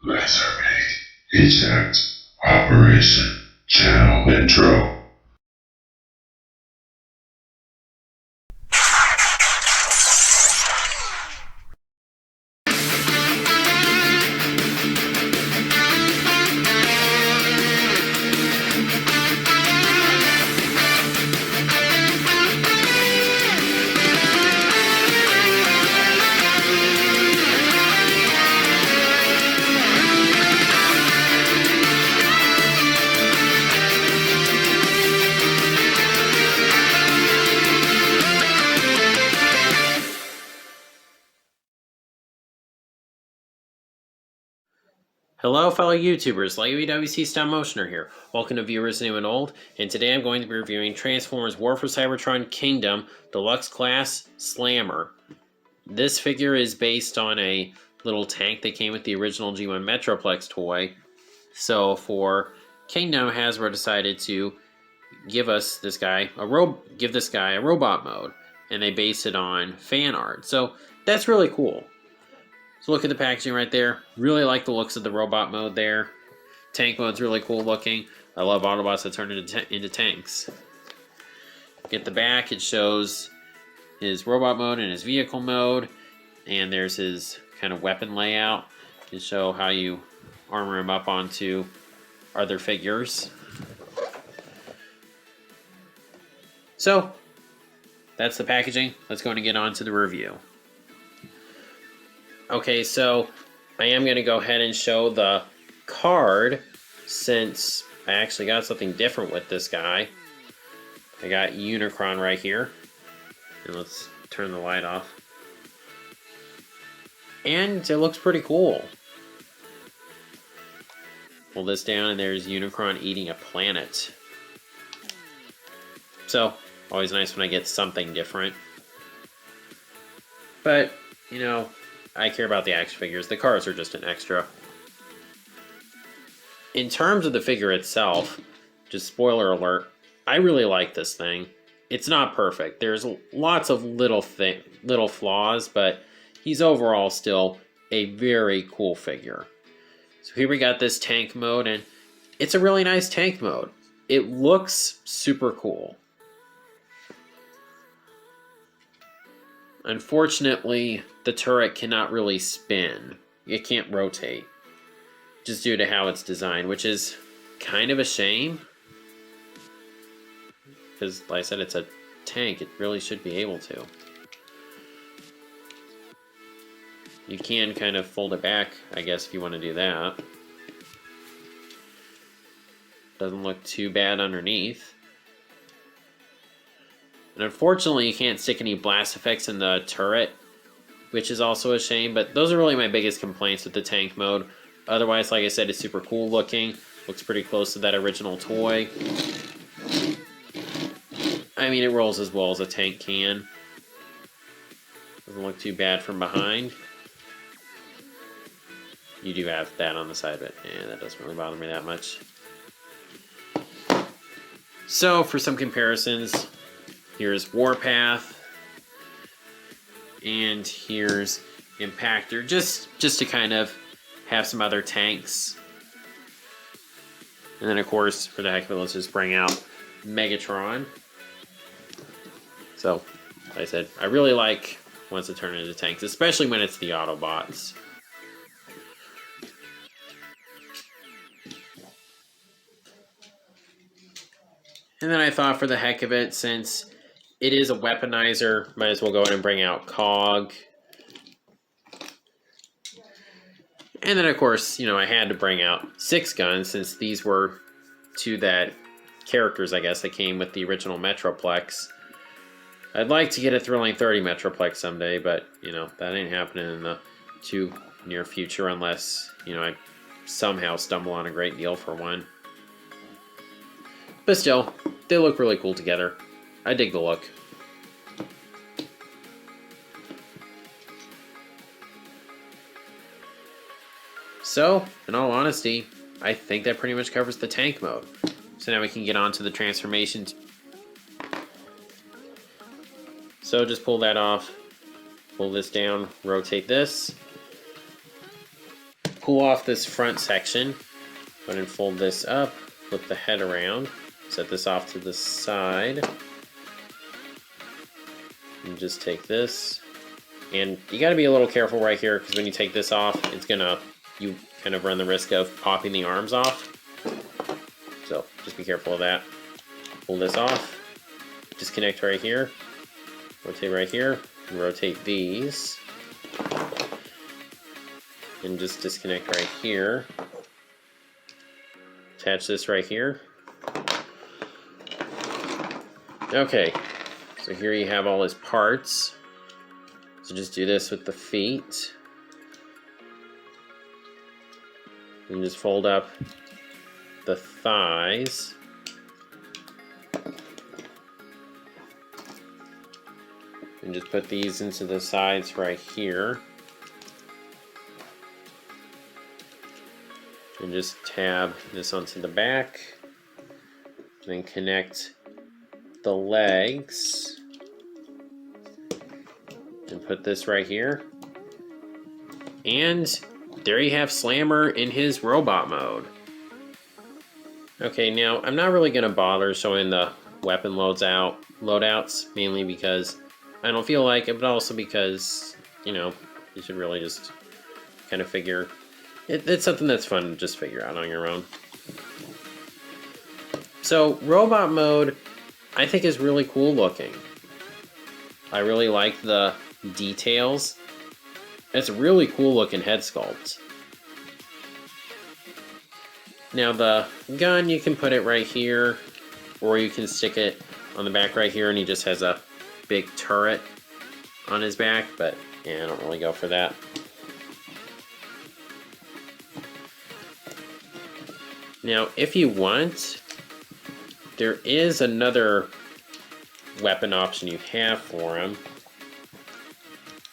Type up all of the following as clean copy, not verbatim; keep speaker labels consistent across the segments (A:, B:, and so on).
A: Lasermate. Eject. Operation. Channel intro.
B: Hello fellow YouTubers, WfC Stop Motioner here. Welcome to Viewers New and Old, and today I'm going to be reviewing Transformers War for Cybertron Kingdom Deluxe Class Slammer. This figure is based on a little tank that came with the original G1 Metroplex toy. So for Kingdom, Hasbro decided to give this guy a robot mode, and they base it on fan art. So that's really cool. So look at the packaging right there. Really like the looks of the robot mode there. Tank mode's really cool looking. I love Autobots that turn into tanks. Get the back, it shows his robot mode and his vehicle mode. And there's his kind of weapon layout to show how you armor him up onto other figures. So, that's the packaging. Let's go and get on to the review. Okay, so I am going to go ahead and show the card since I actually got something different with this guy. I got Unicron right here. And let's turn the light off. And it looks pretty cool. Pull this down and there's Unicron eating a planet. So, always nice when I get something different. But, you know, I care about the action figures. The cars are just an extra. In terms of the figure itself, just spoiler alert, I really like this thing. It's not perfect. There's lots of little flaws, but he's overall still a very cool figure. So here we got this tank mode, and it's a really nice tank mode. It looks super cool. Unfortunately, the turret cannot really spin. It can't rotate, just due to how it's designed, which is kind of a shame. Because, like I said, it's a tank. It really should be able to. You can kind of fold it back, I guess, if you want to do that. Doesn't look too bad underneath. And unfortunately, you can't stick any blast effects in the turret, which is also a shame, but those are really my biggest complaints with the tank mode. Otherwise, like I said, it's super cool looking. Looks pretty close to that original toy. I mean, it rolls as well as a tank can. Doesn't look too bad from behind. You do have that on the side, but that doesn't really bother me that much. So, for some comparisons, here's Warpath, and here's Impactor, just to kind of have some other tanks. And then, of course, for the heck of it, let's just bring out Megatron. So, like I said, I really like once it turns into tanks, especially when it's the Autobots. And then I thought, for the heck of it, since it is a weaponizer, might as well go ahead and bring out Cog. And then, of course, you know, I had to bring out Six Guns, since these were two characters, I guess, that came with the original Metroplex. I'd like to get a Thrilling 30 Metroplex someday, but, you know, that ain't happening in the too near future unless, you know, I somehow stumble on a great deal for one. But still, they look really cool together. I dig the look. So, in all honesty, I think that pretty much covers the tank mode. So now we can get on to the transformations. So just pull that off, pull this down, rotate this. pull off this front section. Go ahead and fold this up, flip the head around, set this off to the side. And just take this. And you gotta be a little careful right here, because when you take this off, you kind of run the risk of popping the arms off. So just be careful of that. Pull this off, disconnect right here, rotate right here, and rotate these. And just disconnect right here. Attach this right here. Okay, so here you have all his parts. So just do this with the feet. And just fold up the thighs. And just put these into the sides right here. And just tab this onto the back. Then connect the legs. And put this right here. And there you have Slammer in his robot mode. Okay, now I'm not really going to bother showing the weapon loadouts, mainly because I don't feel like it, but also because, you should really just kind of figure... It's something that's fun to just figure out on your own. So, robot mode, I think is really cool looking. I really like the details. It's a really cool looking head sculpt. Now the gun, you can put it right here, or you can stick it on the back right here, and he just has a big turret on his back, but yeah, I don't really go for that. Now, if you want, there is another weapon option you have for him.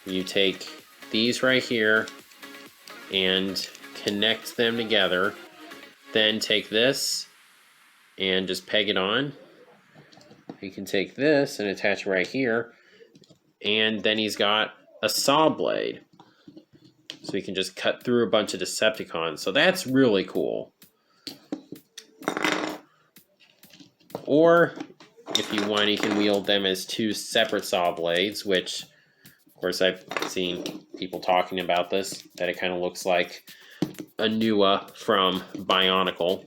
B: You take these right here and connect them together. Then take this and just peg it on. You can take this and attach it right here. And then he's got a saw blade. So he can just cut through a bunch of Decepticons. So that's really cool. Or, if you want, you can wield them as two separate saw blades, which, of course, I've seen people talking about this, that it kind of looks like Anua from Bionicle,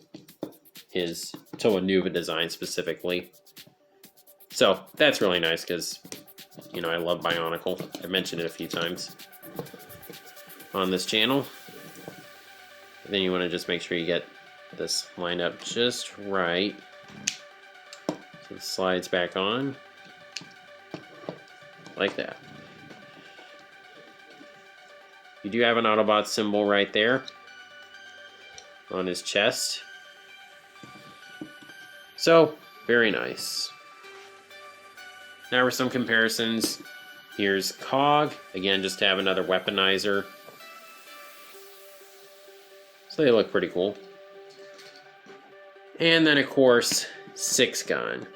B: his Toa Nuva design specifically. So, that's really nice, because, I love Bionicle. I've mentioned it a few times on this channel. Then you want to just make sure you get this lined up just right. So it slides back on like that. You do have an Autobot symbol right there on his chest. So, very nice. Now for some comparisons. Here's Cog, again just to have another weaponizer. So they look pretty cool. And then of course, Six Gun,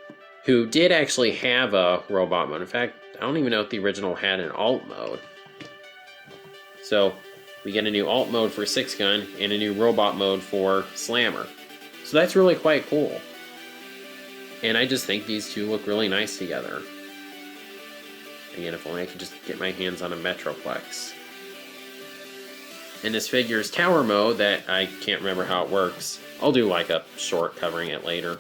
B: who did actually have a robot mode. In fact, I don't even know if the original had an alt mode. So we get a new alt mode for Six Gun and a new robot mode for Slammer. So that's really quite cool. And I just think these two look really nice together. Again, if only I could just get my hands on a Metroplex. In this figure's tower mode that I can't remember how it works. I'll do like a short covering it later.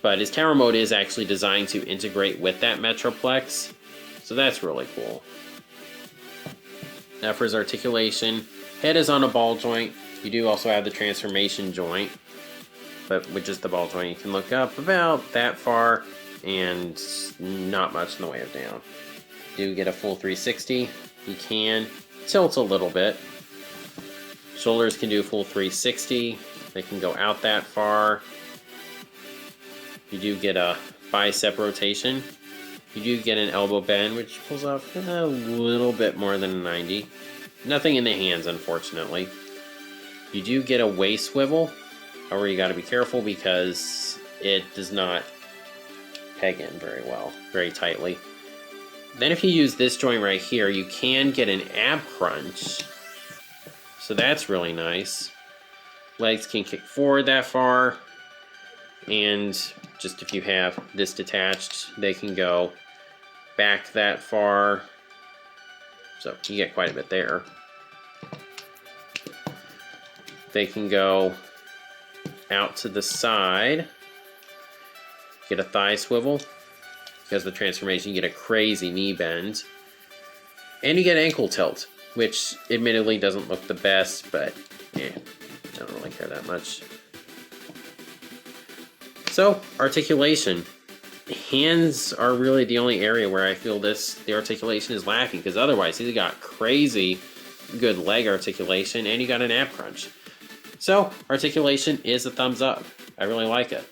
B: But his tower mode is actually designed to integrate with that Metroplex. So that's really cool. Now for his articulation, head is on a ball joint. You do also have the transformation joint. But with just the ball joint, you can look up about that far and not much in the way of down. Do get a full 360. You can tilt a little bit. Shoulders can do a full 360. They can go out that far. You do get a bicep rotation. You do get an elbow bend, which pulls off a little bit more than a 90. Nothing in the hands, unfortunately. You do get a waist swivel. However, you got to be careful because it does not peg in very well, very tightly. Then if you use this joint right here, you can get an ab crunch. So that's really nice. Legs can kick forward that far. And just if you have this detached, they can go back that far. So you get quite a bit there. They can go out to the side. Get a thigh swivel. Because of the transformation, you get a crazy knee bend. And you get ankle tilt, which admittedly doesn't look the best, but I don't really care that much. So, articulation. Hands are really the only area where I feel the articulation is lacking, because otherwise he's got crazy good leg articulation and you got an ab crunch. So, articulation is a thumbs up. I really like it.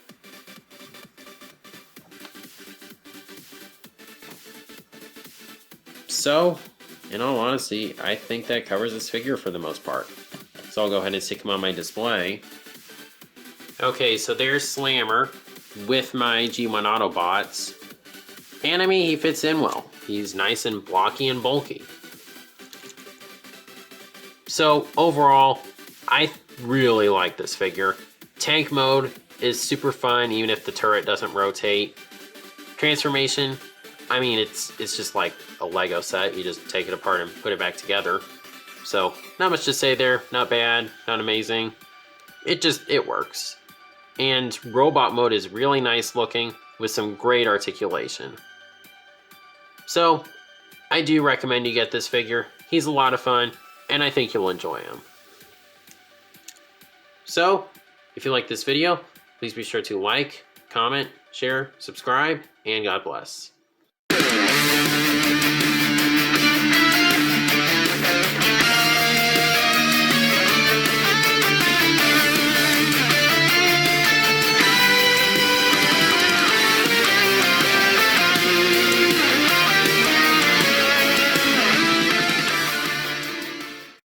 B: So, in all honesty, I think that covers this figure for the most part. So I'll go ahead and stick him on my display. Okay, so there's Slammer with my G1 Autobots. And I mean, he fits in well. He's nice and blocky and bulky. So overall, I really like this figure. Tank mode is super fun, even if the turret doesn't rotate. Transformation, I mean, it's just like a Lego set. You just take it apart and put it back together. So, not much to say there. Not bad, not amazing. It works. And robot mode is really nice looking with some great articulation. So, I do recommend you get this figure. He's a lot of fun, and I think you'll enjoy him. So, if you like this video, please be sure to like, comment, share, subscribe, and God bless.